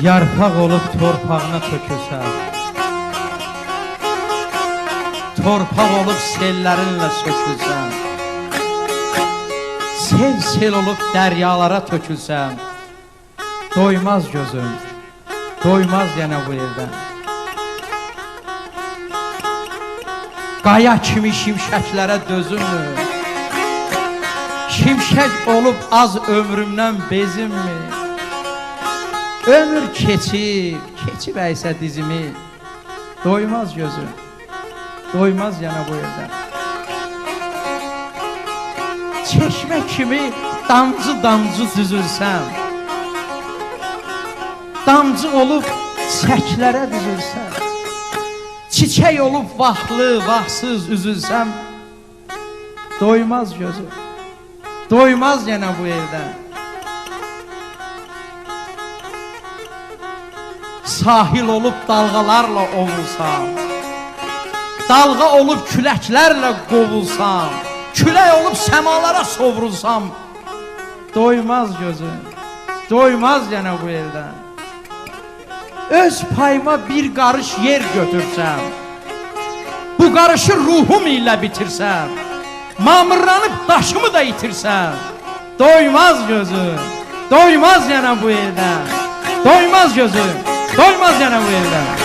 Yarpaq olub torpağına tökülsən, torpaq olub sellərinlə sökülsən, sel olub dəryalara tökülsən, doymaz gözüm, doymaz yenə bu yerdən. Qaya kimi şimşəklərə dözünmür, şimşək olub az ömrümdən bezinmir. Ömür keçib əysə dizimi, doymaz gözüm, doymaz yana bu yerdən. Çeşmə kimi damcı düzülsəm, damcı olub çəklərə düzülsəm, çiçək olub vaxtlı, vaxtsız üzülsəm, doymaz gözüm, doymaz yana bu yerdən. Sahil olub dalğalarla ovulsam, dalğa olub küləklərlə qovulsam, külək olub səmalara sovrulsam, doymaz gözüm, doymaz yenə bu yerdən. Öz payıma bir qarış yer götürsəm, bu qarışı ruhum ilə bitirsəm, mamırlanıb daşımı da itirsəm, doymaz gözüm, doymaz yenə bu yerdən, doymaz gözüm, doymaz yenə bu yerdən.